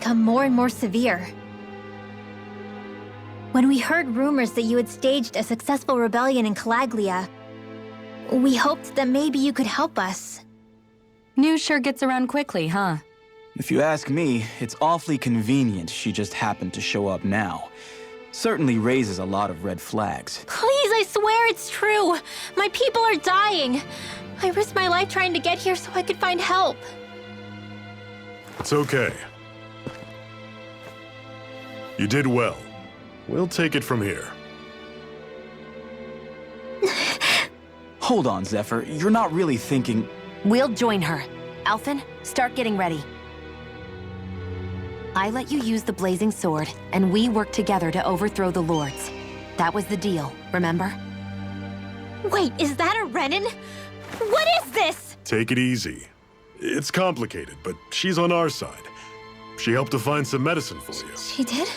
become more and more severe. When we heard rumors that you had staged a successful rebellion in Calaglia, we hoped that maybe you could help us. News sure gets around quickly, huh? If you ask me, it's awfully convenient she just happened to show up now. Certainly raises a lot of red flags. Please, I swear it's true! My people are dying! I risked my life trying to get here so I could find help. It's okay. You did well. We'll take it from here. Hold on, Zephyr. You're not really thinking... We'll join her. Alphen, start getting ready. I let you use the blazing sword, and we worked together to overthrow the lords. That was the deal, remember? Wait, is that a Renin? What is this? Take it easy. It's complicated, but she's on our side. She helped to find some medicine for you. She did?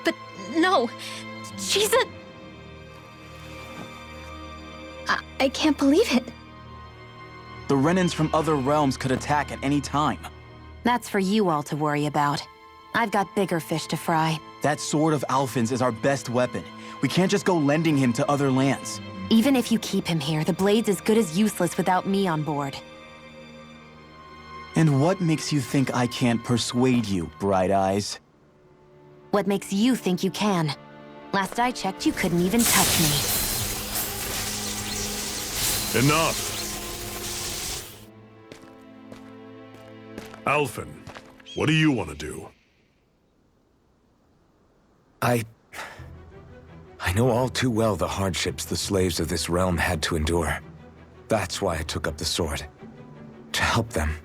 But no, she's a... I can't believe it. The Renins from other realms could attack at any time. That's for you all to worry about. I've got bigger fish to fry. That sword of Alphen's is our best weapon. We can't just go lending him to other lands. Even if you keep him here, the blade's as good as useless without me on board. And what makes you think I can't persuade you, Bright Eyes? What makes you think you can? Last I checked, you couldn't even touch me. Enough! Alphen, what do you want to do? I know all too well the hardships the slaves of this realm had to endure. That's why I took up the sword. To help them.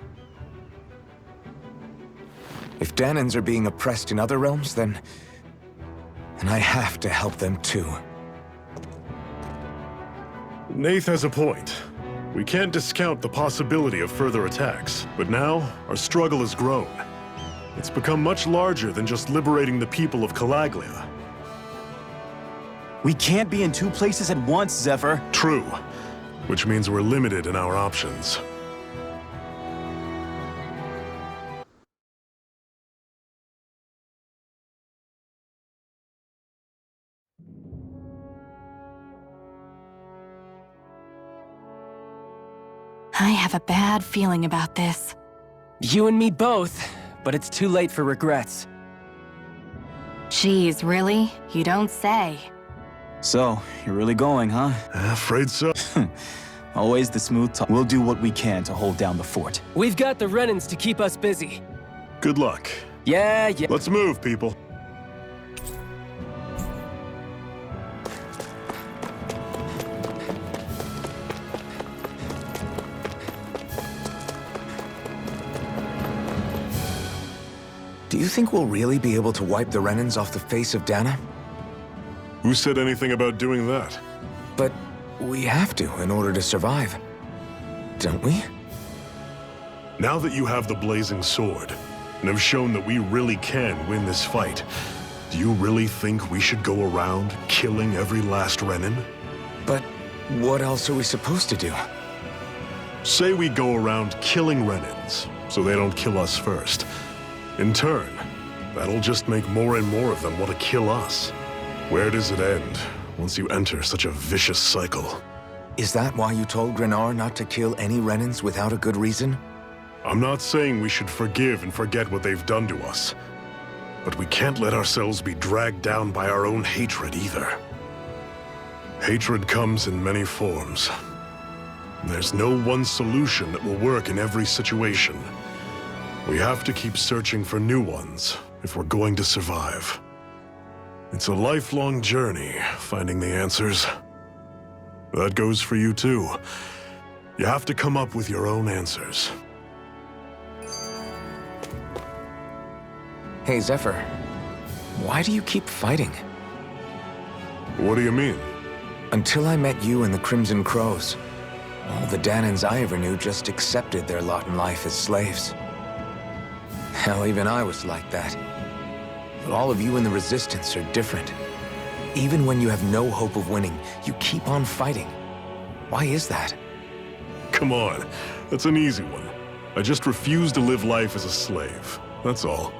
If Danans are being oppressed in other realms, then I have to help them too. Nath has a point. We can't discount the possibility of further attacks, but now our struggle has grown. It's become much larger than just liberating the people of Calaglia. We can't be in two places at once, Zephyr. True, which means we're limited in our options. I have a bad feeling about this. You and me both, but it's too late for regrets. Jeez, really? You don't say. So, you're really going, huh? Afraid so. Always the smooth talk. We'll do what we can to hold down the fort. We've got the Renins to keep us busy. Good luck. Yeah. Let's move, people. Do you think we'll really be able to wipe the Renins off the face of Dana? Who said anything about doing that? But we have to in order to survive. Don't we? Now that you have the blazing sword, and have shown that we really can win this fight, do you really think we should go around killing every last Renin? But what else are we supposed to do? Say we go around killing Renins, so they don't kill us first. In turn, that'll just make more and more of them want to kill us. Where does it end, once you enter such a vicious cycle? Is that why you told Grenar not to kill any Renins without a good reason? I'm not saying we should forgive and forget what they've done to us. But we can't let ourselves be dragged down by our own hatred either. Hatred comes in many forms. There's no one solution that will work in every situation. We have to keep searching for new ones if we're going to survive. It's a lifelong journey, finding the answers. That goes for you too. You have to come up with your own answers. Hey, Zephyr. Why do you keep fighting? What do you mean? Until I met you and the Crimson Crows, all the Danans I ever knew just accepted their lot in life as slaves. Hell, even I was like that. But all of you in the Resistance are different. Even when you have no hope of winning, you keep on fighting. Why is that? Come on, that's an easy one. I just refuse to live life as a slave, that's all.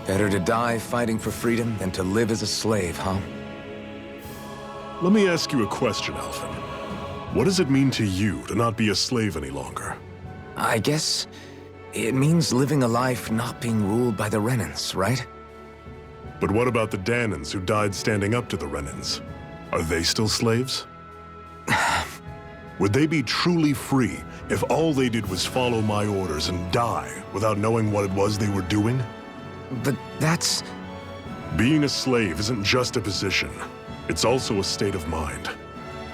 Better to die fighting for freedom than to live as a slave, huh? Let me ask you a question, Alphen. What does it mean to you to not be a slave any longer? I guess it means living a life not being ruled by the Renans, right? But what about the Danans who died standing up to the Renans? Are they still slaves? Would they be truly free if all they did was follow my orders and die without knowing what it was they were doing? But that's... Being a slave isn't just a position. It's also a state of mind.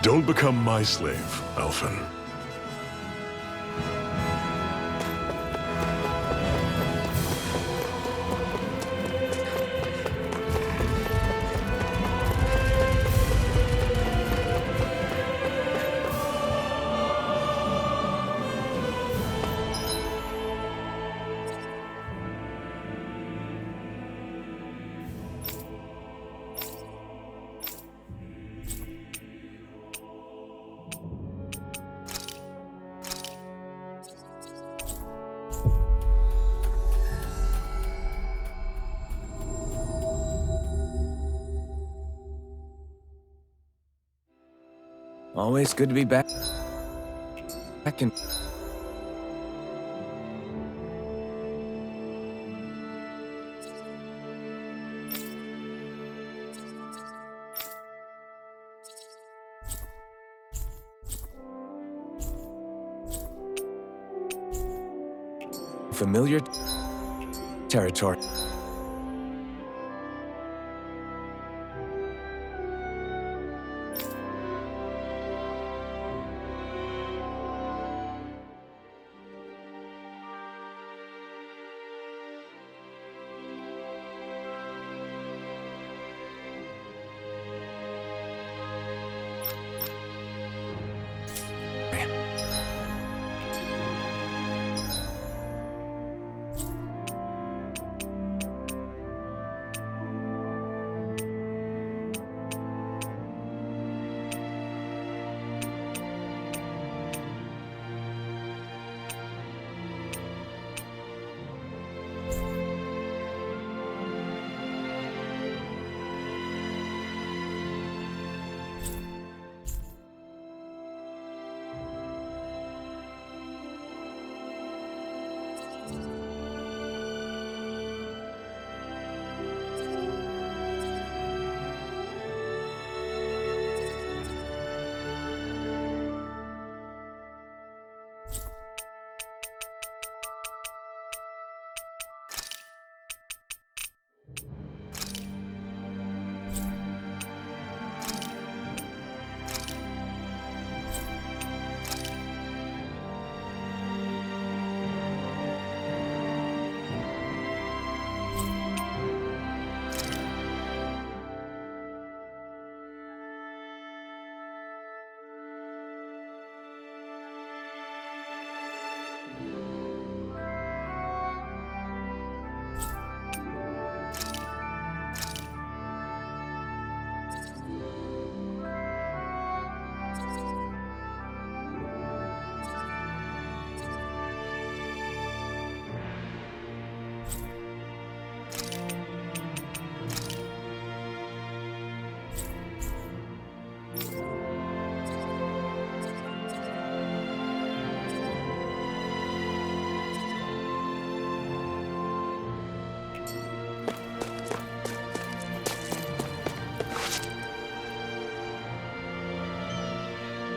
Don't become my slave, Alphen. Always good to be back in... familiar territory.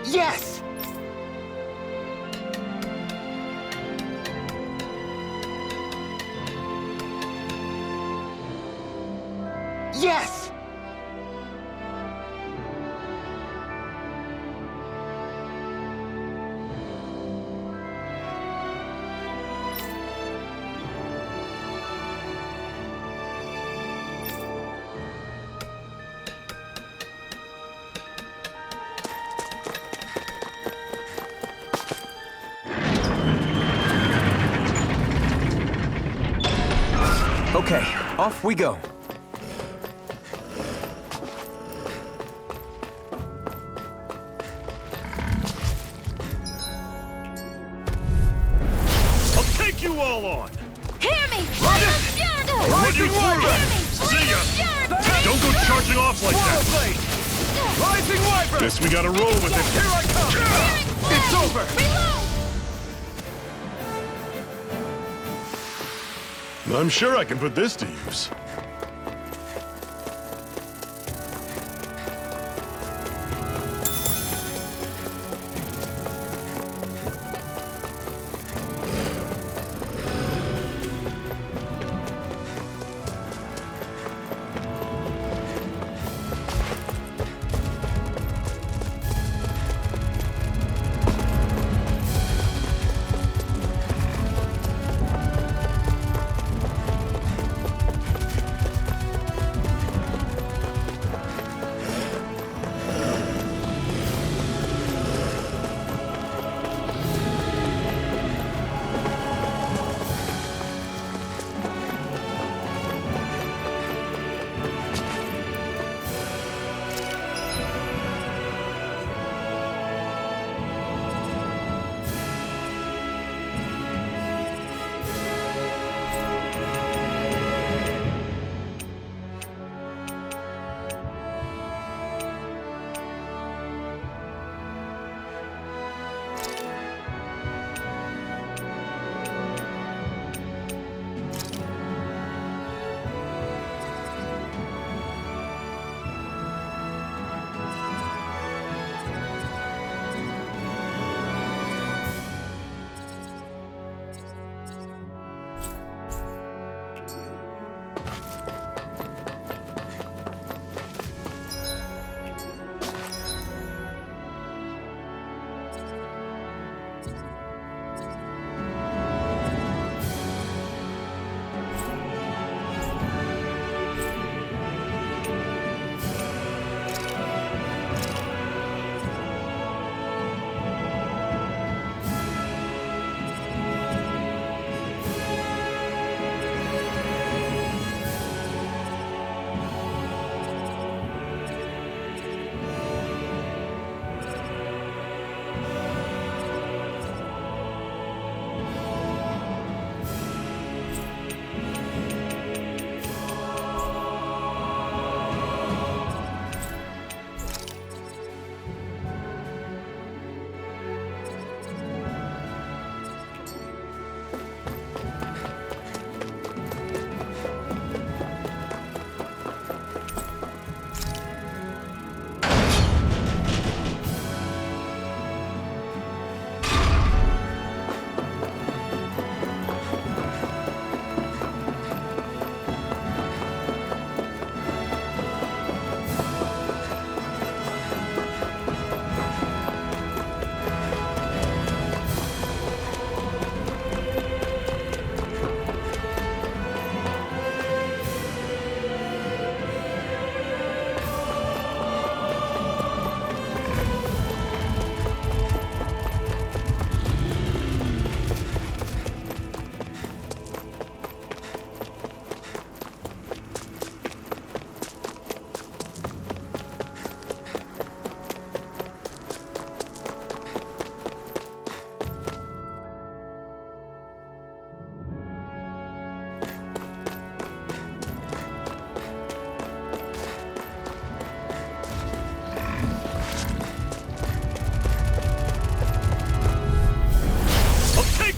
Yes! Yes! Okay, off we go. I'll take you all on! Hear me! What do you See ya! Don't go charging off like that! Rising Wyvern! Guess we gotta roll with it. Here I come! It's over! I'm sure I can put this to use.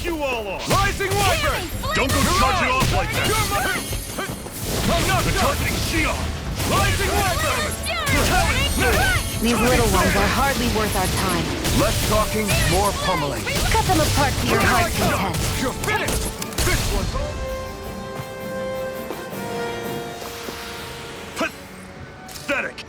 You all off! Rising Wyvern! Don't go charging off like that! They're targeting Shion! Rising Wyvern! These little ones are hardly worth our time. Less talking, more pummeling. Cut them apart to your heart's content. You're finished! This one's all... Pathetic!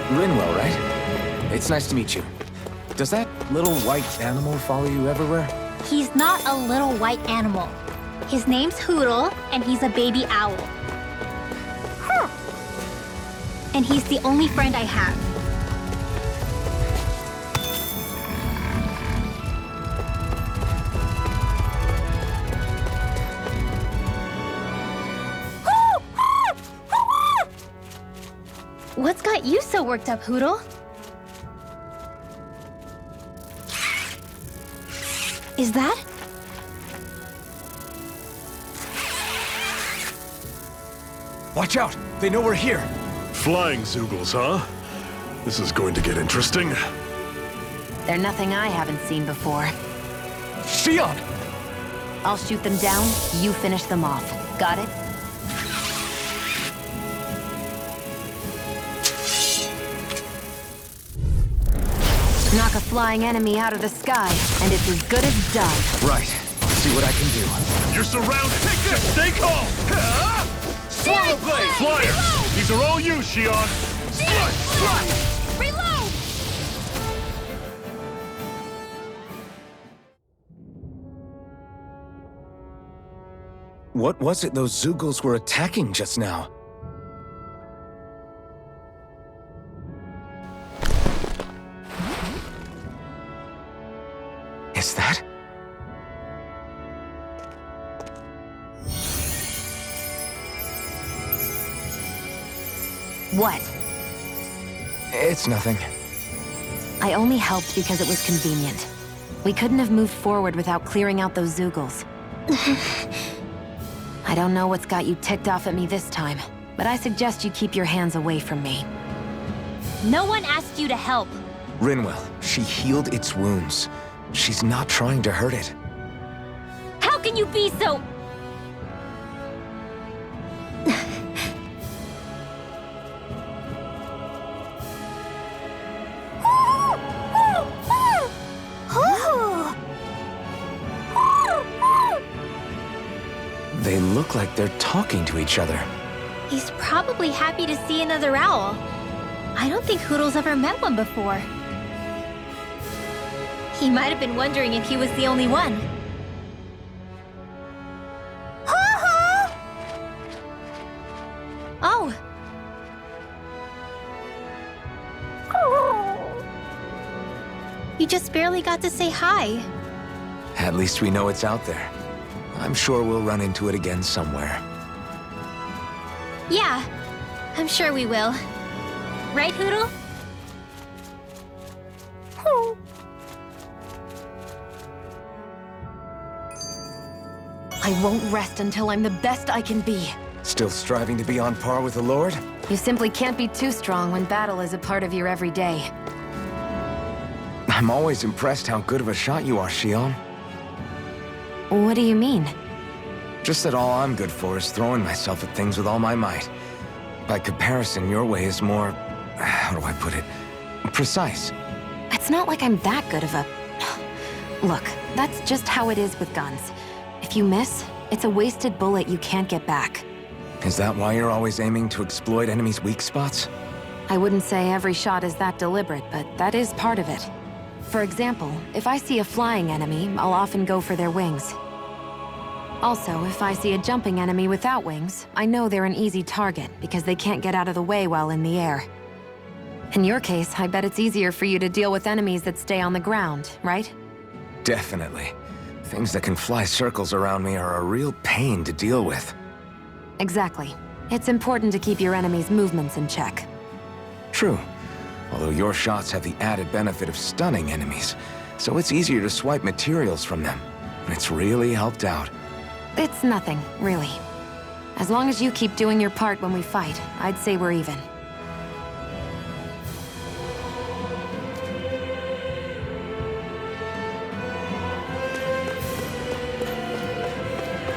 Rinwell, right? It's nice to meet you. Does that little white animal follow you everywhere? He's not a little white animal. His name's Hoodle, and he's a baby owl. And he's the only friend I have. What's got you so worked up, Hoodle? Is that? Watch out! They know we're here! Flying Zoogles, huh? This is going to get interesting. They're nothing I haven't seen before. Shion! I'll shoot them down, you finish them off. Got it? Knock a flying enemy out of the sky, and it's as good as done. Right. See what I can do. You're surrounded! Take this! Stay calm! Swallow Blade! Flyers! These are all you, Shion! Reload! What was it those Zoogles were attacking just now? Is that? What? It's nothing. I only helped because it was convenient. We couldn't have moved forward without clearing out those Zoogles. I don't know what's got you ticked off at me this time, but I suggest you keep your hands away from me. No one asked you to help. Rinwell, she healed its wounds. She's not trying to hurt it. How can you be so... They look like they're talking to each other. He's probably happy to see another owl. I don't think Hoodle's ever met one before. He might have been wondering if he was the only one. Oh. You just barely got to say hi. At least we know it's out there. I'm sure we'll run into it again somewhere. Yeah, I'm sure we will. Right, Hoodle? I won't rest until I'm the best I can be. Still striving to be on par with the Lord? You simply can't be too strong when battle is a part of your everyday. I'm always impressed how good of a shot you are, Shion. What do you mean? Just that all I'm good for is throwing myself at things with all my might. By comparison, your way is more... how do I put it? Precise. It's not like I'm that good of a... Look, that's just how it is with guns. If you miss, it's a wasted bullet you can't get back. Is that why you're always aiming to exploit enemies' weak spots? I wouldn't say every shot is that deliberate, but that is part of it. For example, if I see a flying enemy, I'll often go for their wings. Also, if I see a jumping enemy without wings, I know they're an easy target because they can't get out of the way while in the air. In your case, I bet it's easier for you to deal with enemies that stay on the ground, right? Definitely. Things that can fly circles around me are a real pain to deal with. Exactly. It's important to keep your enemy's movements in check. True. Although your shots have the added benefit of stunning enemies, so it's easier to swipe materials from them. It's really helped out. It's nothing, really. As long as you keep doing your part when we fight, I'd say we're even.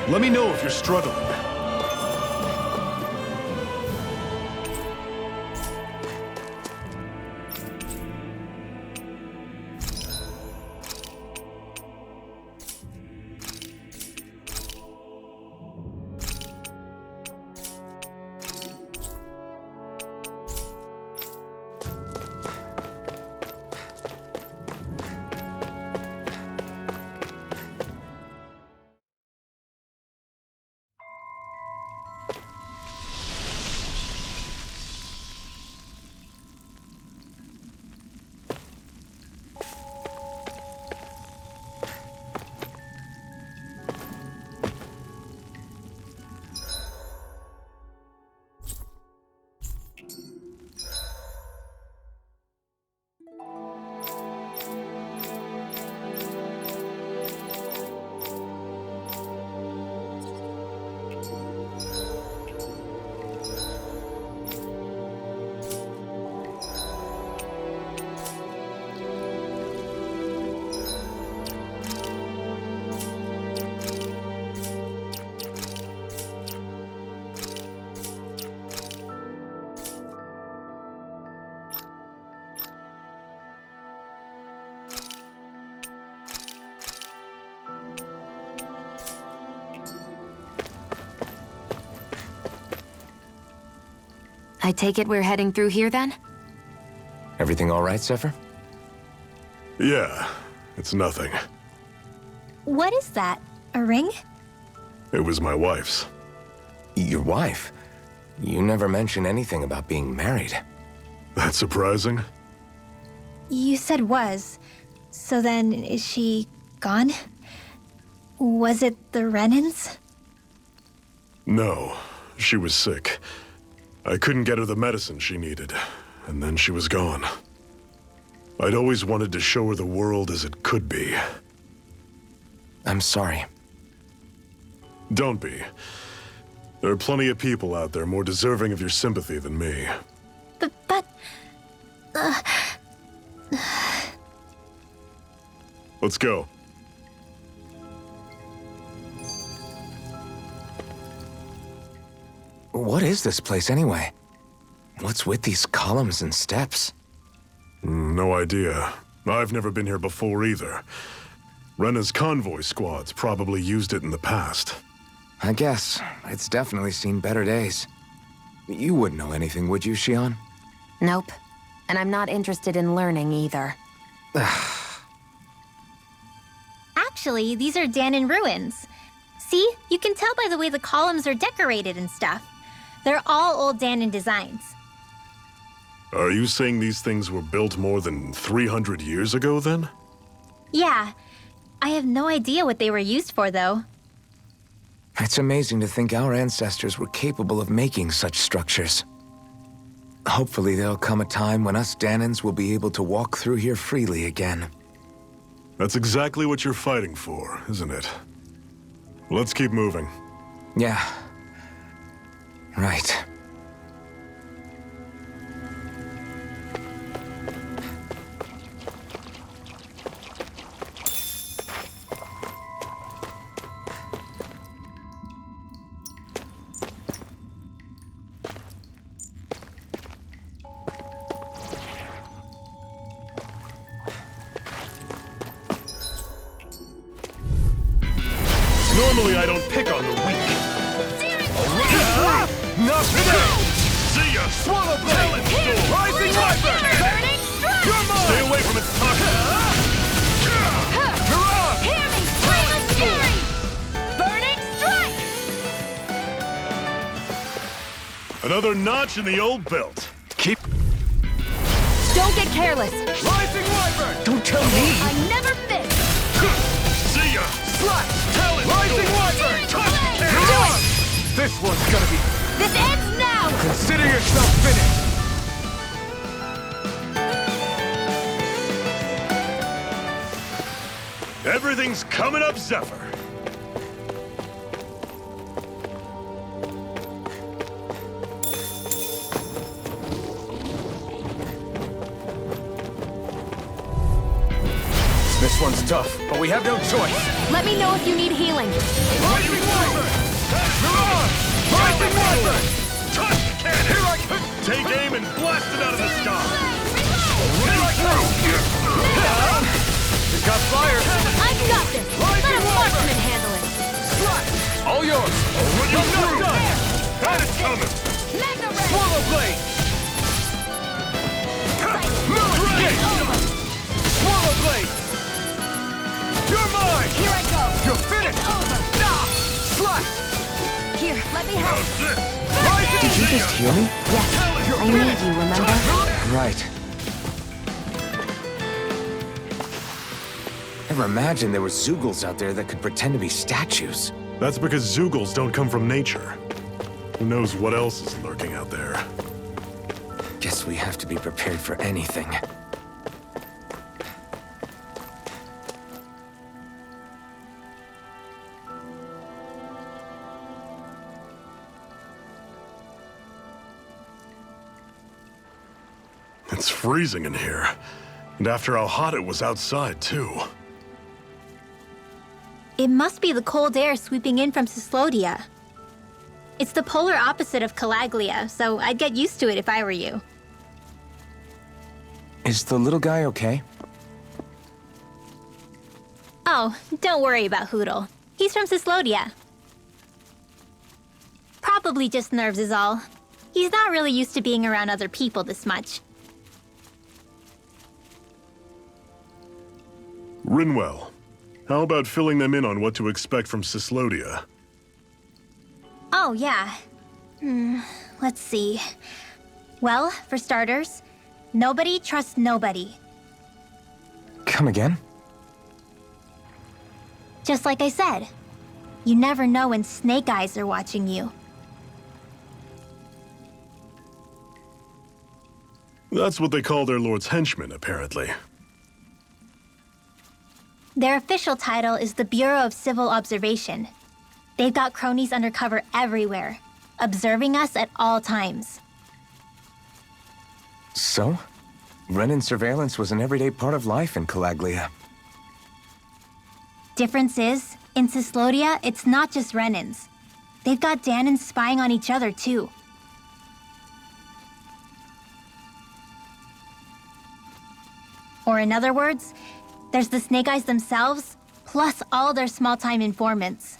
Let me know if you're struggling. I take it we're heading through here then? Everything all right, Zephyr? Yeah, it's nothing. What is that? A ring? It was my wife's. Your wife? You never mentioned anything about being married. That's surprising? You said was. So then, is she gone? Was it the Renans? No, she was sick. I couldn't get her the medicine she needed, and then she was gone. I'd always wanted to show her the world as it could be. I'm sorry. Don't be. There are plenty of people out there more deserving of your sympathy than me. But... Let's go. What is this place anyway? What's with these columns and steps? No idea. I've never been here before either. Rena's convoy squads probably used it in the past. I guess. It's definitely seen better days. You wouldn't know anything, would you, Shion? Nope. And I'm not interested in learning either. Actually, these are Danon ruins. See? You can tell by the way the columns are decorated and stuff. They're all old Danon designs. Are you saying these things were built more than 300 years ago, then? Yeah. I have no idea what they were used for, though. It's amazing to think our ancestors were capable of making such structures. Hopefully there'll come a time when us Danons will be able to walk through here freely again. That's exactly what you're fighting for, isn't it? Let's keep moving. Yeah. Right. Normally I don't pick on the weak. Not today! See ya! Swallow blade! Rising Viper! You're mine! Stay away from its toxin! You're on! Hear me! Flame fury! Burning strike! Another notch in the old belt. Keep... Don't get careless! Rising Viper! Don't tell me! I never miss! See ya! Slash! Talent! Rising Viper! Touch! Do it! This one's gonna be... This ends now! Consider yourself finished! Everything's coming up, Zephyr. This one's tough, but we have no choice. Let me know if you need healing. Rising Viper! You're on! Rising Viper! Touch cannon! Here I come! Take aim and blast it out of the sky! Here I come! It's got fire! I've got this! Let a marksman handle it! All yours! Already through! That is coming! Magna Ray! Swallow blade! Swallow blade! You're mine! Here I go! You're finished! Over! Slash! Here, let me help! How's this? Did you just heal me? Yes, I need you, remember? Right. Never imagined there were Zeugles out there that could pretend to be statues. That's because Zeugles don't come from nature. Who knows what else is lurking out there? Guess we have to be prepared for anything. It's freezing in here. And after how hot it was outside, too. It must be the cold air sweeping in from Cyslodia. It's the polar opposite of Calaglia, so I'd get used to it if I were you. Is the little guy okay? Oh, don't worry about Hootle. He's from Cyslodia. Probably just nerves is all. He's not really used to being around other people this much. Rinwell, how about filling them in on what to expect from Cyslodia? Oh, yeah. Let's see. Well, for starters, nobody trusts nobody. Come again? Just like I said, you never know when Snake Eyes are watching you. That's what they call their lord's henchmen, apparently. Their official title is the Bureau of Civil Observation. They've got cronies undercover everywhere, observing us at all times. So? Renan surveillance was an everyday part of life in Calaglia. Difference is, in Cyslodia, it's not just Renans. They've got Danans spying on each other, too. Or in other words, there's the Snake Eyes themselves, plus all their small-time informants.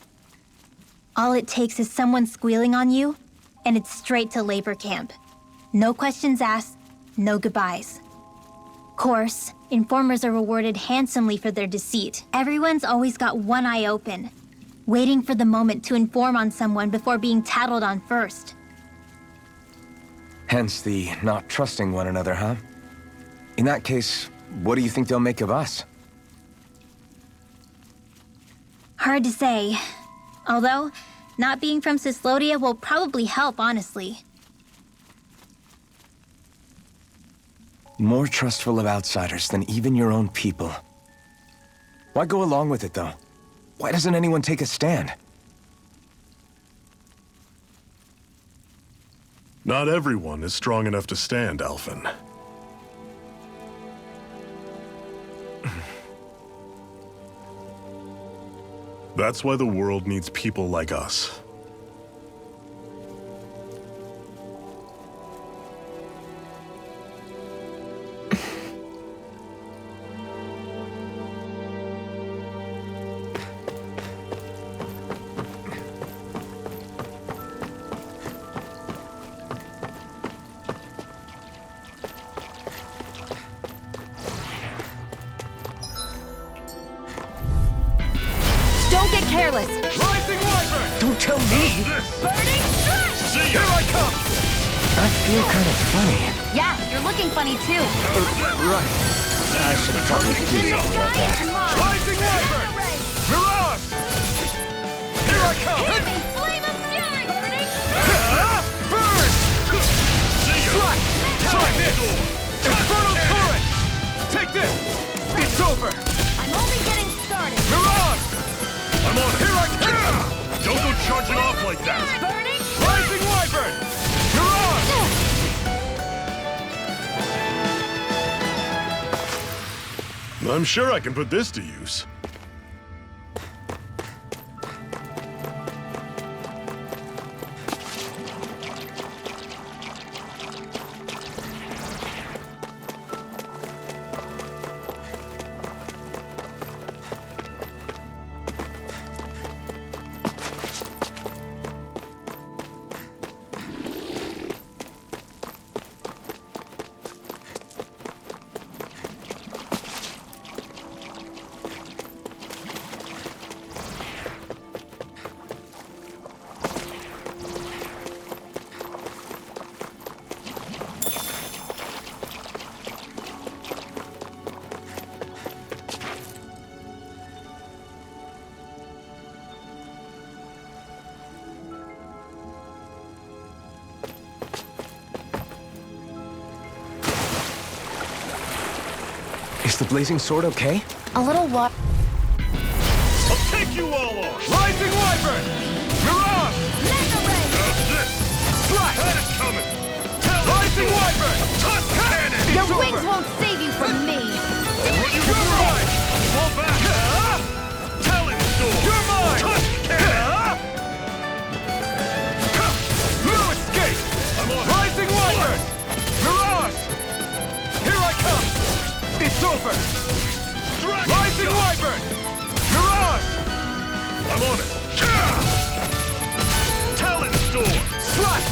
All it takes is someone squealing on you, and it's straight to labor camp. No questions asked, no goodbyes. Course, informers are rewarded handsomely for their deceit. Everyone's always got one eye open, waiting for the moment to inform on someone before being tattled on first. Hence the not trusting one another, huh? In that case, what do you think they'll make of us? Hard to say. Although, not being from Cyslodia will probably help, honestly. More trustful of outsiders than even your own people. Why go along with it, though? Why doesn't anyone take a stand? Not everyone is strong enough to stand, Alphen. That's why the world needs people like us. Don't get careless! Rising Wyvern! Don't tell me! Burning strike! See ya! Here I come! I feel kind of funny. Yeah, you're looking funny too. Right. I should have probably do something about that. Rising Wyvern! Mirage! Here I come! Hit me! Flame of fury! Burning Burn! See ya! Strike! Try this! Infernal turret! Take this! It's over! I'm only getting started. Mirage! I'm on it! Here I come! Don't go charging off like that! Burning Rising Wyvern! Mirage! I'm sure I can put this to use. Is the blazing sword okay? A little what? I'll take you all on! Rising Wyvern! Mirage! Mega ray! How's this? Strike! Had it coming! Rising Wyvern! Touch cannon! Your It's wings over. won't save you from me. What you You're mine! Fall back! Talon sword! You're mine! Touch cannon! No escape! I'm on it! Rising Wyvern! Mirage! Here I come! It's over! Dragon Rising shot! Wyvern! Mirage! I'm on it! Talon sword! Strike!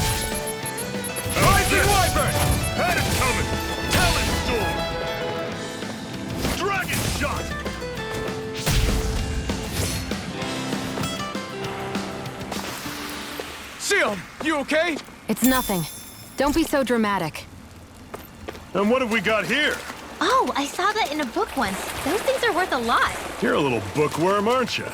Shield, you okay? It's nothing. Don't be so dramatic. And what have we got here? Oh, I saw that in a book once. Those things are worth a lot. You're a little bookworm, aren't you?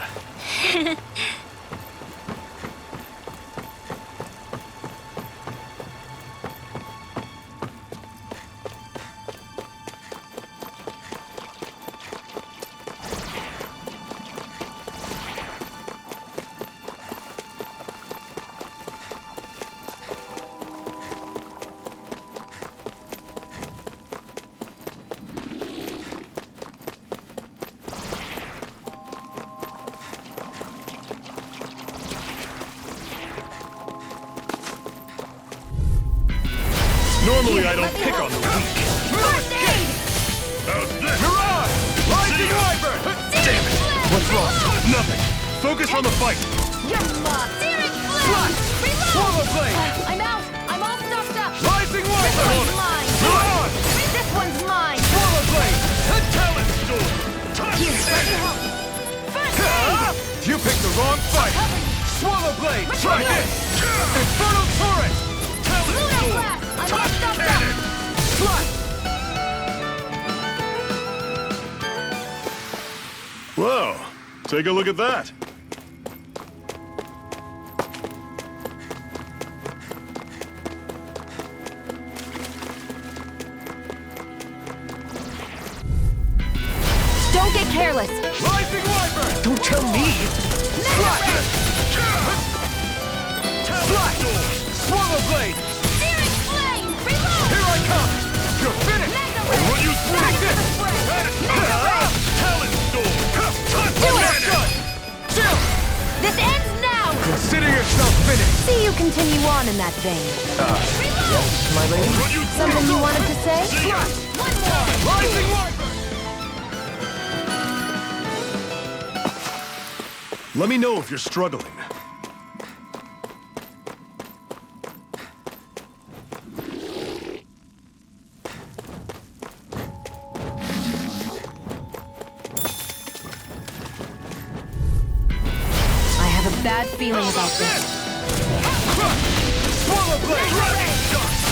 Normally I don't pick on the weak. First aid! How's this? Mirage! Rising Wyvern! Damn it! What's wrong? Nothing. Focus on the fight. You're lost. Searing Flash! flame! Reload! Swallow Blade! I'm out! I'm all stuffed up! Rising This Wyvern! one's mine! Mirage! This one's mine! Swallow Blade! Talent Storm. Here, let me help. First aid! You picked the wrong fight! Swallow Blade! Try this! Infernal Torrent! Talent Lunar Storm. blast! I'm all stuffed up! Cannon. Flash! Whoa. Take a look at that. Don't get careless. Rising Wyvern! Don't tell me! Flash! Swallow Blade! Searing flame! Reload! Here I come! You're finished! I'll run you through. Take this! Talent Storm. Do it! Done! Chill! This ends now! Consider yourself finished! See you continue on in that vein. Yes, my lady? Run you through. Something you wanted to say? See ya. One more! Rising Wyvern! Let me know if you're struggling. I have a bad feeling about this. Swallow Blade!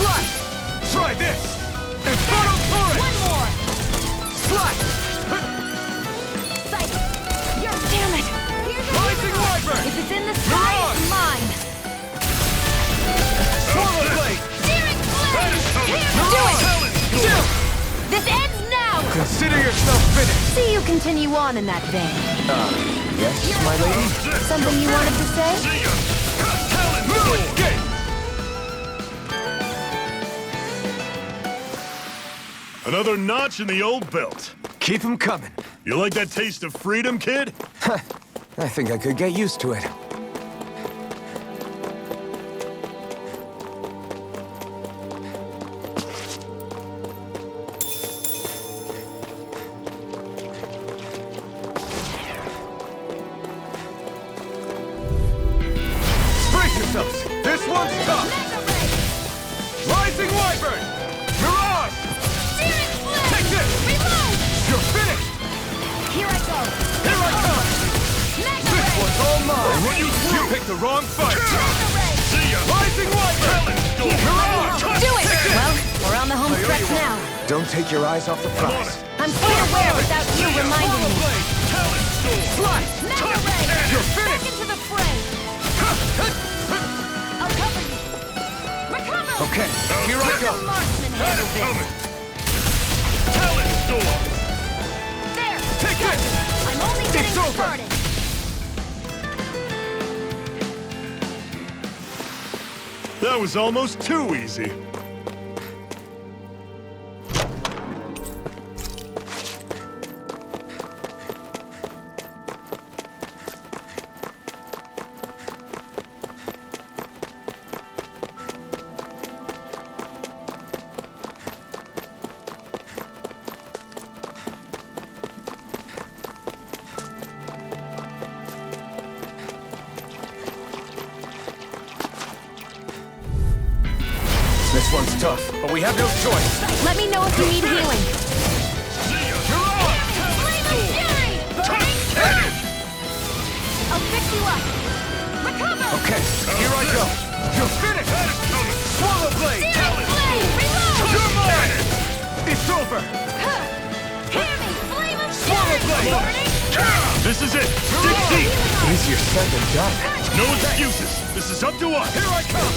Flash! Try this! Infernal Torrent! One more! Flash! Sight! You're... Damn it! Here's a Rising Wyvern! If it's in the sky, it's mine! Swallow Blade! Searing flame! Here, Do it! Chill! This ends now! Consider yourself finished! See you continue on in that vein. Yes, my lady? Something you wanted to say? See ya. Talent Move! Storm. Escape! Another notch in the old belt. Keep them coming. You like that taste of freedom, kid? I think I could get used to it. Brace yourselves! This one's tough! Rising Wyvern! Mirage! Searing flame! Take this! Reload! You're finished! Here I go! Here I come! Mega This ray! one's all mine! Run you You through. picked the wrong fight! Mega ray! See ya. Rising Wyvern! Talent Storm. Mirage! Do it! Well, we're on the home stretch now. Don't take your eyes off the I'm on prize. it. I'm quite aware without you reminding Swallow me. Blade! Talent Storm. Flash! Mega ray! You're Back finished! into the fray! I'll cover you! Recover! Okay, Here I The go! marksman handled this! Coming. Talent Storm. There! Take this! I'm only getting It's over. started! That was almost too easy. This one's tough, but we have no choice. Let me know if you need healing. Mirage! Flame of fury! Burning through! I'll fix you up! Recover! Okay, here I go. You're finished! That is coming! Swallow blade! Searing blade! Reload! You're mine! It's over! Hear me! Flame of Swallow fury! blade! Warning! This is it! Dig deep! Easier said than done. No excuses! This is up to us! Here I come!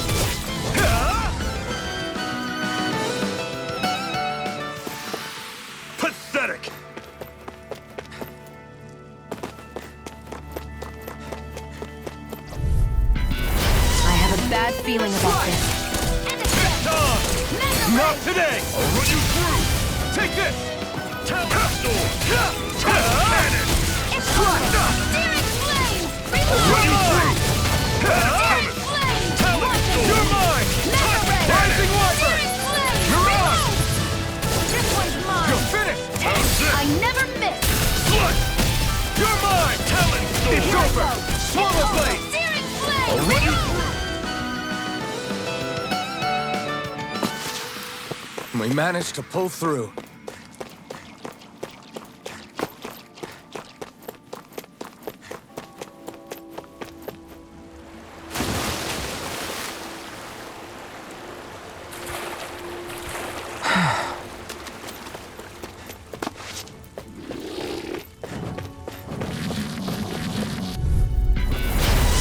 Pathetic! I have a bad feeling about this. Not today! I'll run you through! Take this! Talon Storm! Cannon! It's Searing flame! Run you through! Searing flame! Talon Storm! You're mine! Mega ray! Rising Wyvern! Searing flame! Mirage! This one's mine! You're finished! I never miss! Slut! You're mine! Talon Storm! It's over! Swallow blade! Searing flame! I'll run you We managed to pull through.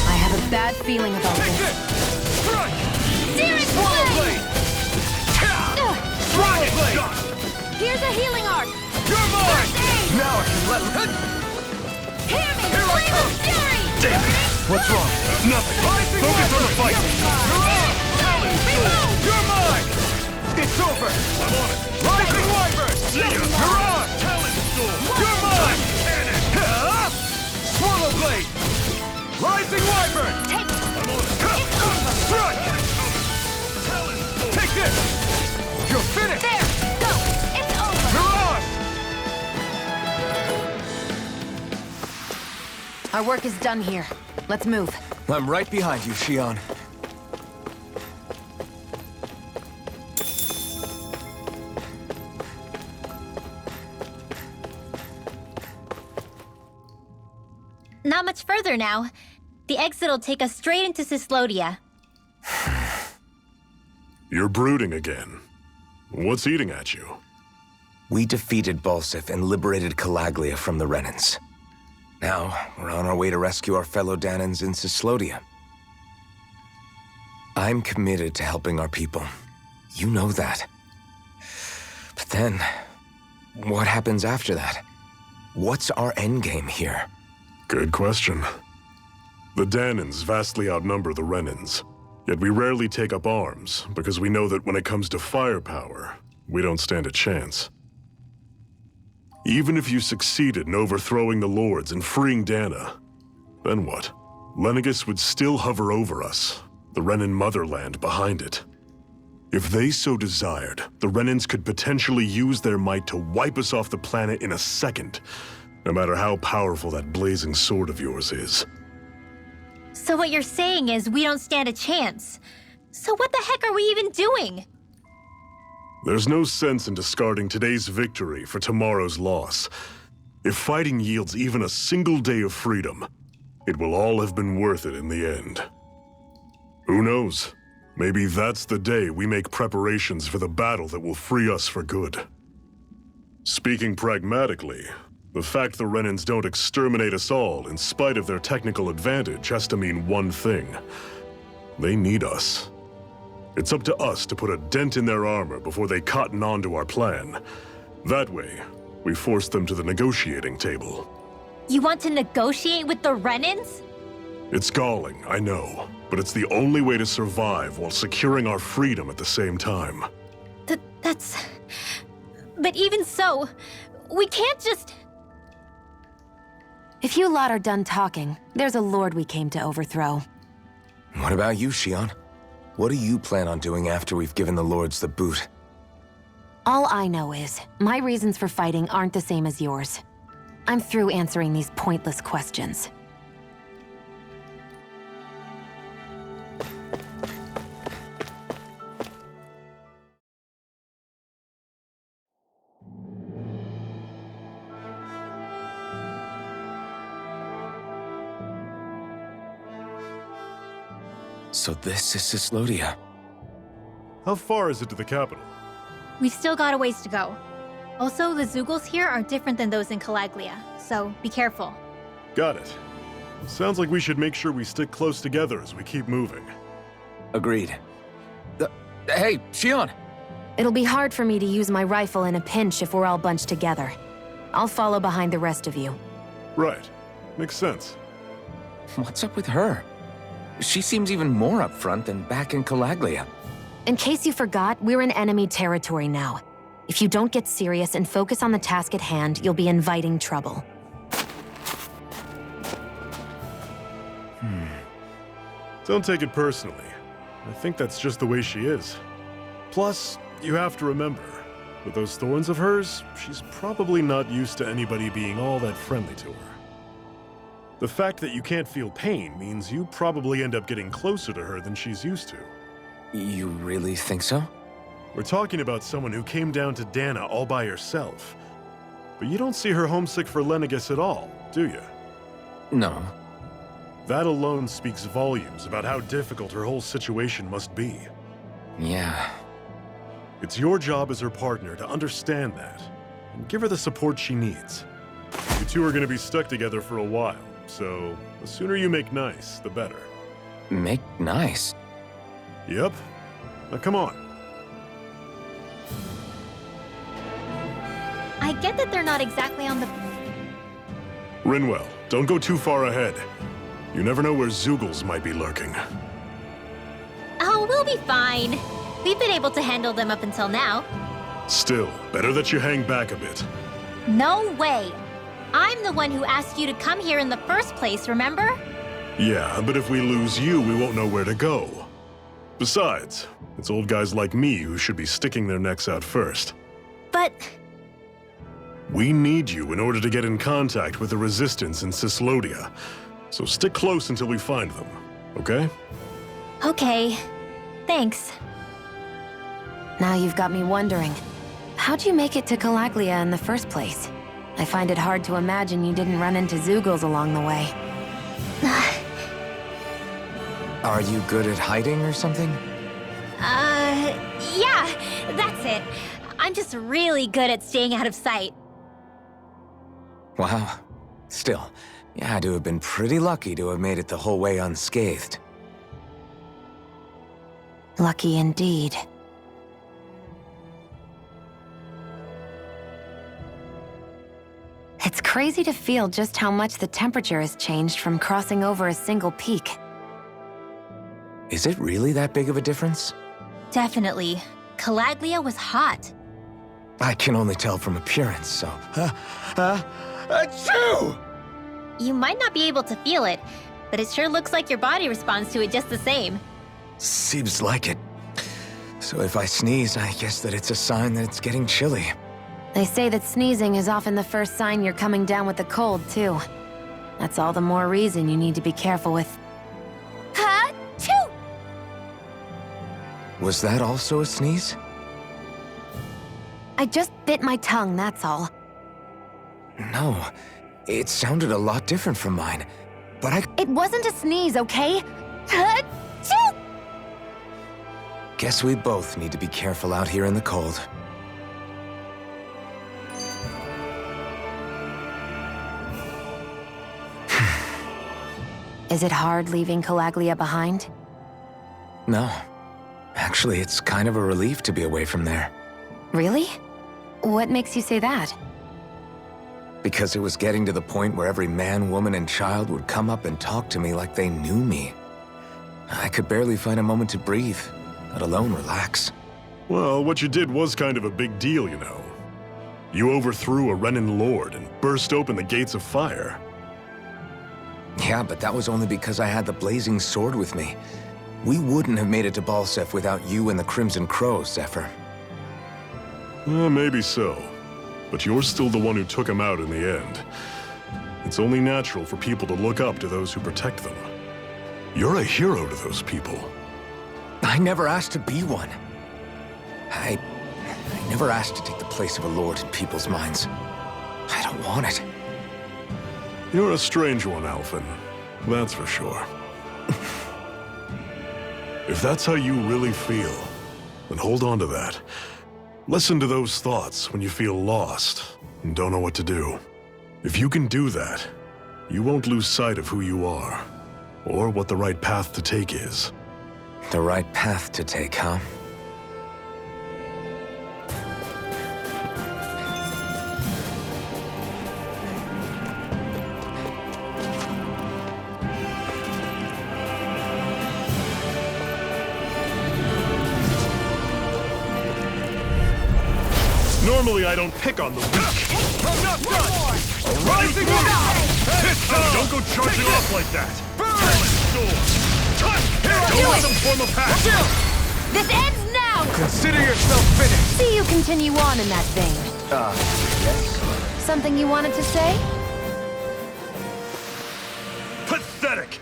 I have a bad feeling about Take this. this! Strike! Searing Swallow flame! blade! Swallow blade! Here's a healing arc! You're mine! Now I can let... Hear me! Here I Flame come! of fury! Damn it! What's wrong? Nothing! Rising Focus on the Wyvern! fight! Reload! You're mine! It's over! I'm on it! Rising Wyvern! See ya! Mirage! Talon Storm! You're mine! Cannon! Swallow blade! Rising Wyvern! Take I'm on it! Strike! Talon Storm! Take this! You're finished! there! Go! It's over! Mirage! Our work is done here. Let's move. I'm right behind you, Shion. Not much further now. The exit'll take us straight into Cyslodia. You're brooding again. What's eating at you? We defeated Balsif and liberated Calaglia from the Renans. Now, we're on our way to rescue our fellow Danans in Cyslodia. I'm committed to helping our people. You know that. But then, what happens after that? What's our endgame here? Good question. The Danans vastly outnumber the Renans, yet we rarely take up arms because we know that when it comes to firepower, we don't stand a chance. Even if you succeeded in overthrowing the Lords and freeing Dana, then what? Lenegis would still hover over us, the Renan motherland behind it. If they so desired, the Renans could potentially use their might to wipe us off the planet in a second, no matter how powerful that blazing sword of yours is. So what you're saying is we don't stand a chance. So what the heck are we even doing? There's no sense in discarding today's victory for tomorrow's loss. If fighting yields even a single day of freedom, it will all have been worth it in the end. Who knows? Maybe that's the day we make preparations for the battle that will free us for good. Speaking pragmatically, the fact the Renans don't exterminate us all in spite of their technical advantage has to mean one thing. They need us. It's up to us to put a dent in their armor before they cotton on to our plan. That way, we force them to the negotiating table. You want to negotiate with the Renans? It's galling, I know, but it's the only way to survive while securing our freedom at the same time. That's... But even so, we can't just... If you lot are done talking, there's a lord we came to overthrow. What about you, Shion? What do you plan on doing after we've given the Lords the boot? All I know is, my reasons for fighting aren't the same as yours. I'm through answering these pointless questions. So this is Cislodia. How far is it to the capital? We've still got a ways to go. Also, the Zeugles here are different than those in Calaglia, so be careful. Got it. Sounds like we should make sure we stick close together as we keep moving. Agreed. Hey, Shion! It'll be hard for me to use my rifle in a pinch if we're all bunched together. I'll follow behind the rest of you. Right. Makes sense. What's up with her? She seems even more upfront than back in Calaglia. In case you forgot, we're in enemy territory now. If you don't get serious and focus on the task at hand, you'll be inviting trouble. Don't take it personally. I think that's just the way she is. Plus, you have to remember, with those thorns of hers, she's probably not used to anybody being all that friendly to her. The fact that you can't feel pain means you probably end up getting closer to her than she's used to. You really think so? We're talking about someone who came down to Dana all by herself. But you don't see her homesick for Lenegis at all, do you? No. That alone speaks volumes about how difficult her whole situation must be. Yeah. It's your job as her partner to understand that, and give her the support she needs. You two are gonna be stuck together for a while, so the sooner you make nice, the better. Make nice? Yep. Now come on. I get that they're not exactly on the... Rinwell, don't go too far ahead. You never know where Zeugles might be lurking. Oh, we'll be fine. We've been able to handle them up until now. Still, better that you hang back a bit. No way. I'm the one who asked you to come here in the first place, remember? Yeah, but if we lose you, we won't know where to go. Besides, it's old guys like me who should be sticking their necks out first. But... We need you in order to get in contact with the Resistance in Cislodia. So stick close until we find them, okay? Okay. Thanks. Now you've got me wondering, how'd you make it to Calaglia in the first place? I find it hard to imagine you didn't run into Zeugles along the way. Are you good at hiding or something? Yeah, that's it. I'm just really good at staying out of sight. Wow. Still, you had to have been pretty lucky to have made it the whole way unscathed. Lucky indeed. It's crazy to feel just how much the temperature has changed from crossing over a single peak. Is it really that big of a difference? Definitely. Calaglia was hot. I can only tell from appearance, so... Achoo! You might not be able to feel it, but it sure looks like your body responds to it just the same. Seems like it. So if I sneeze, I guess that it's a sign that it's getting chilly. They say that sneezing is often the first sign you're coming down with the cold, too. That's all the more reason you need to be careful with... Ha-choo! Was that also a sneeze? I just bit my tongue, that's all. No, it sounded a lot different from mine. But It wasn't a sneeze, okay? Ha-choo! guess we both need to be careful out here in the cold. Is it hard leaving Calaglia behind? No. Actually, it's kind of a relief to be away from there. Really? What makes you say that? Because it was getting to the point where every man, woman, and child would come up and talk to me like they knew me. I could barely find a moment to breathe, let alone relax. Well, what you did was kind of a big deal, you know. You overthrew a Renan lord and burst open the gates of fire. Yeah, but that was only because I had the blazing sword with me. We wouldn't have made it to Balsef without you and the Crimson Crows, Zephyr. Maybe so. But you're still the one who took him out in the end. It's only natural for people to look up to those who protect them. You're a hero to those people. I never asked to be one. I never asked to take the place of a lord in people's minds. I don't want it. You're a strange one, Alphen. That's for sure. If that's how you really feel, then hold on to that. Listen to those thoughts when you feel lost and don't know what to do. If you can do that, you won't lose sight of who you are, or what the right path to take is. The right path to take, huh? Normally I don't pick on the weak. I'm not done! A rising don't go charging off like that! Talent sword! Don't let them form a pack! This ends now! Consider yourself finished! See you continue on in that vein. Yes? Something you wanted to say? Pathetic!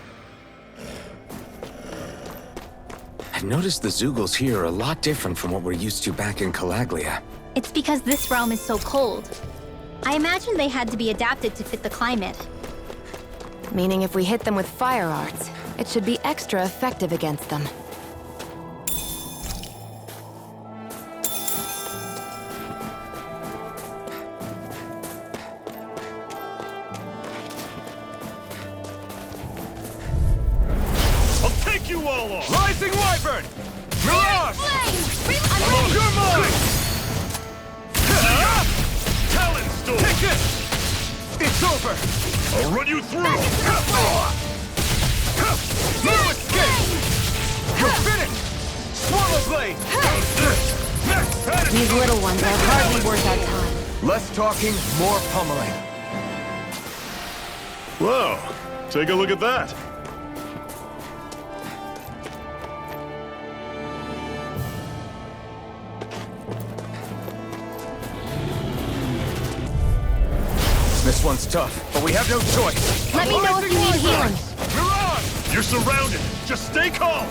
I've noticed the Zeugles here are a lot different from what we're used to back in Calaglia. It's because this realm is so cold. I imagine they had to be adapted to fit the climate. Meaning if we hit them with fire arts, it should be extra effective against them. I'll take you all off! Rising Wyvern! Mirage! I'm ready! You're mine! Talent storm! Take this! It's over! I'll run you through! No escape! You're finished! Swallow Blade! These little ones are hardly worth our time. Less talking, more pummeling. Whoa, take a look at that. This one's tough, but we have no choice. Let me know if you need healing. Mirage! You're surrounded. Just stay calm.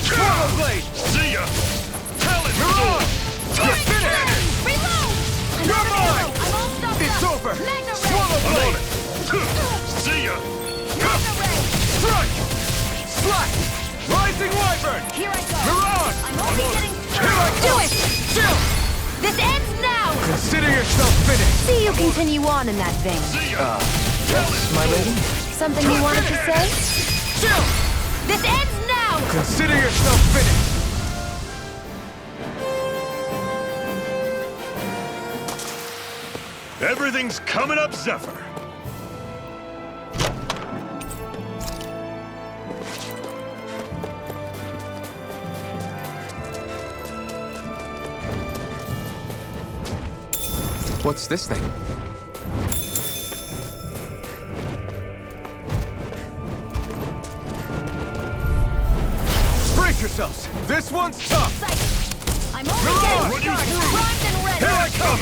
Swallow Blade! See ya. Talent Mirage! storm. You're finished! You're mine! It's over! Swallow I'm on Blade! it. See ya. Strike! Slash! Rising Wyvern! Here I go! Mirage! I'm only getting Here I started! go! Do it! Chill! This ends now! Consider yourself finished! See you continue on in that vein. See ya. Yes, my lady? Something you wanted to say? Chill! This ends now! Consider yourself finished! Everything's coming up, Zephyr. What's this thing? Brace yourselves! This one's tough! I'm only Mirage! getting started! Primed and ready! Here I come!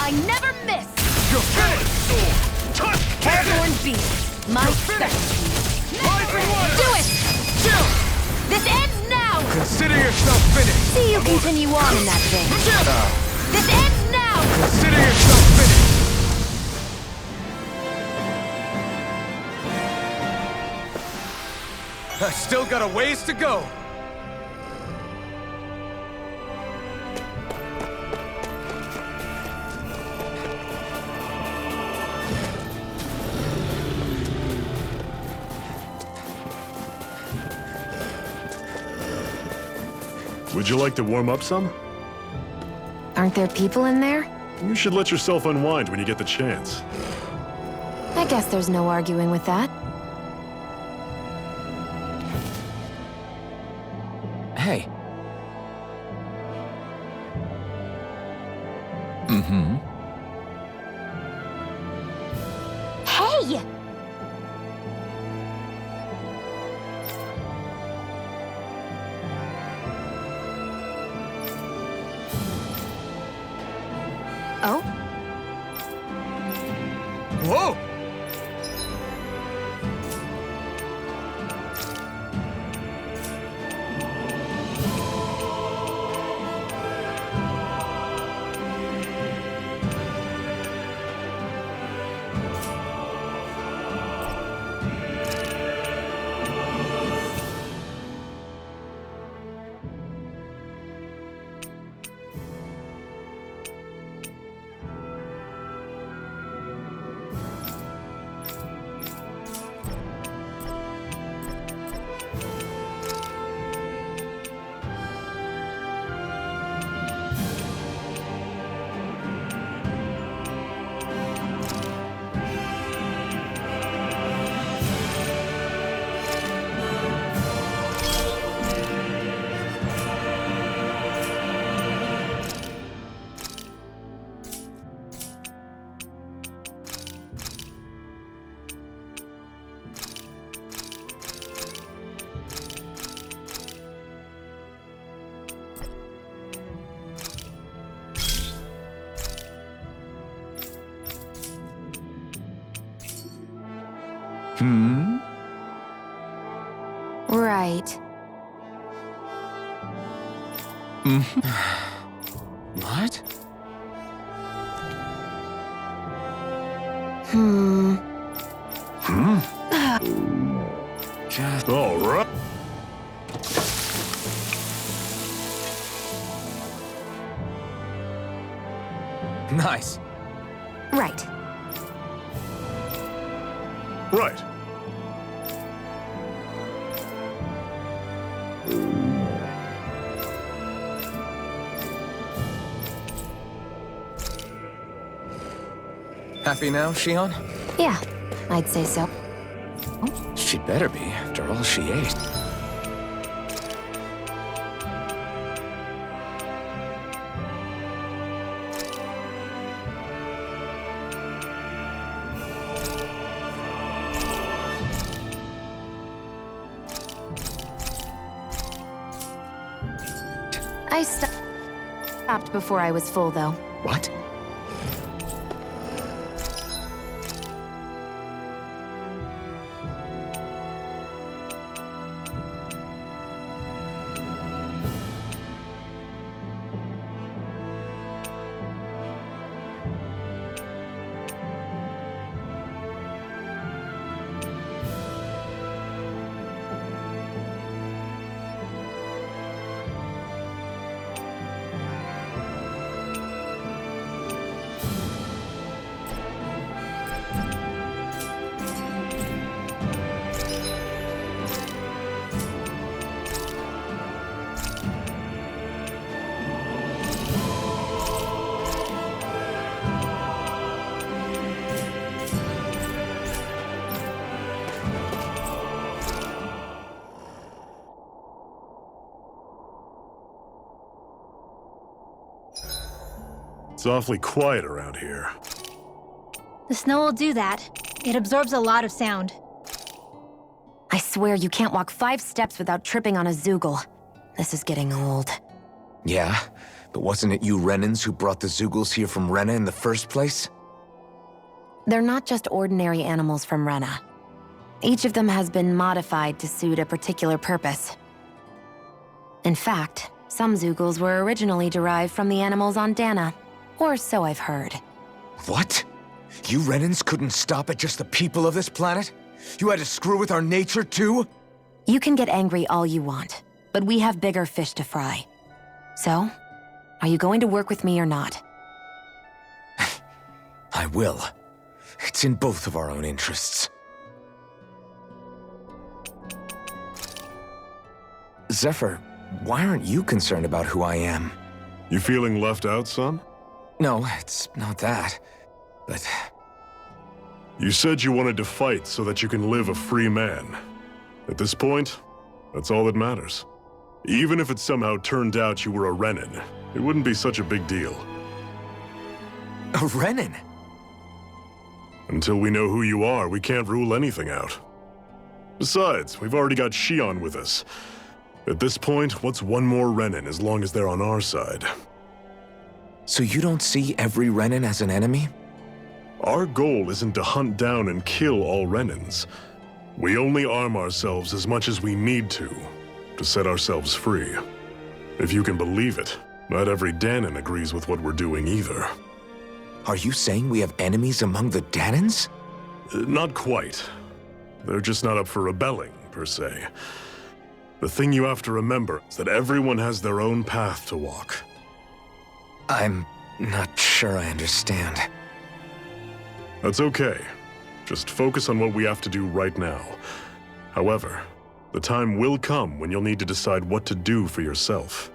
I never miss! You're finished! Airborne beast. My specialty. Rising Wyvern! Do it! Chill! This ends now! Consider yourself finished! See you continue on in that vein. This ends now! Consider yourself finished! I've still got a ways to go! Would you like to warm up some? Aren't there people in there? You should let yourself unwind when you get the chance. I guess there's no arguing with that. Hey. Hey! Oh? Whoa! Right. What? Just... All right. Nice. Right. Right. Happy now, Shion? Yeah, I'd say so. She'd better be, after all she ate. I stopped before I was full, though. What? It's awfully quiet around here. The snow will do that. It absorbs a lot of sound. I swear you can't walk 5 steps without tripping on a Zoogle. This is getting old. Yeah, but wasn't it you Renans who brought the Zoogles here from Rena in the first place? They're not just ordinary animals from Rena. Each of them has been modified to suit a particular purpose. In fact, some Zoogles were originally derived from the animals on Dana. Or so I've heard. What? You Renans couldn't stop at just the people of this planet? You had to screw with our nature too? You can get angry all you want, but we have bigger fish to fry. So, are you going to work with me or not? I will. It's in both of our own interests. Zephyr, why aren't you concerned about who I am? You feeling left out, son? No, it's not that. But You said you wanted to fight so that you can live a free man. At this point, that's all that matters. Even if it somehow turned out you were a Renan, it wouldn't be such a big deal. a Renan? Until we know who you are, we can't rule anything out. Besides, we've already got Shion with us. At this point, what's one more Renan as long as they're on our side? So you don't see every Renan as an enemy? Our goal isn't to hunt down and kill all Renans. We only arm ourselves as much as we need to set ourselves free. If you can believe it, not every Danan agrees with what we're doing either. Are you saying we have enemies among the Danans? Not quite. They're just not up for rebelling, per se. The thing you have to remember is that everyone has their own path to walk. I'm not sure I understand. That's okay. Just focus on what we have to do right now. However, the time will come when you'll need to decide what to do for yourself.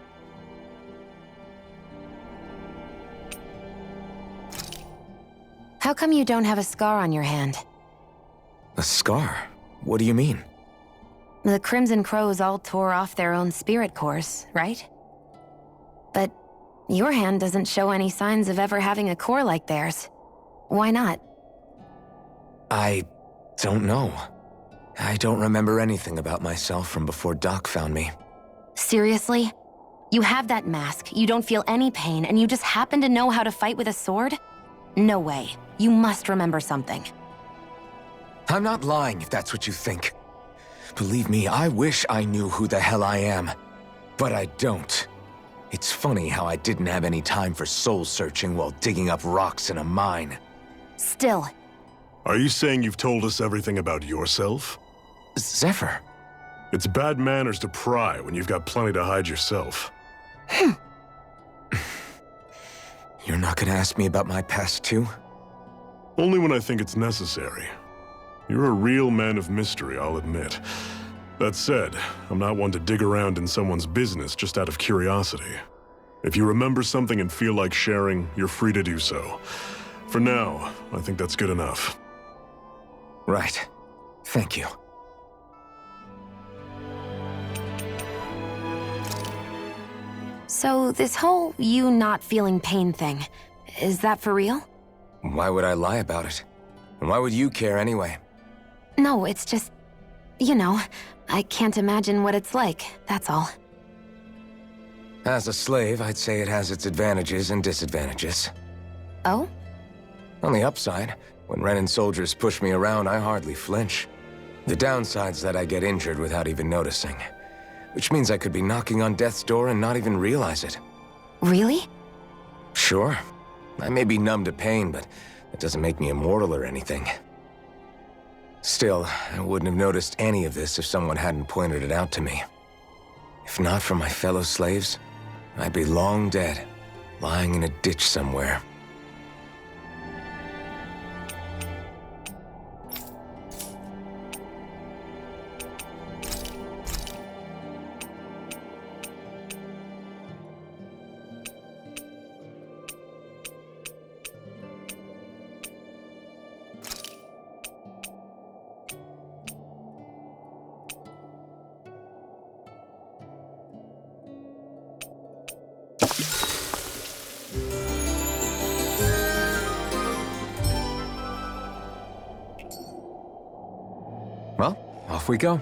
How come you don't have a scar on your hand? A scar? What do you mean? The Crimson Crows all tore off their own spirit cores, right? But your hand doesn't show any signs of ever having a core like theirs. Why not? I don't know. I don't remember anything about myself from before Doc found me. Seriously? You have that mask, you don't feel any pain, and you just happen to know how to fight with a sword? No way. You must remember something. I'm not lying if that's what you think. Believe me, I wish I knew who the hell I am. But I don't. It's funny how I didn't have any time for soul-searching while digging up rocks in a mine. Still, Are you saying you've told us everything about yourself? Zephyr. It's bad manners to pry when you've got plenty to hide yourself. You're not gonna ask me about my past too? Only when I think it's necessary. You're a real man of mystery, I'll admit. That said, I'm not one to dig around in someone's business just out of curiosity. If you remember something and feel like sharing, you're free to do so. For now, I think that's good enough. Right. Thank you. so this whole you not feeling pain thing, is that for real? Why would I lie about it? And why would you care anyway? No, it's just, you know, I can't imagine what it's like, that's all. As a slave, I'd say it has its advantages and disadvantages. Oh? On the upside, when Renan soldiers push me around, I hardly flinch. The downside's that I get injured without even noticing. Which means I could be knocking on death's door and not even realize it. Really? Sure. I may be numb to pain, but it doesn't make me immortal or anything. Still, I wouldn't have noticed any of this if someone hadn't pointed it out to me. If not for my fellow slaves, I'd be long dead, lying in a ditch somewhere. Well, off we go.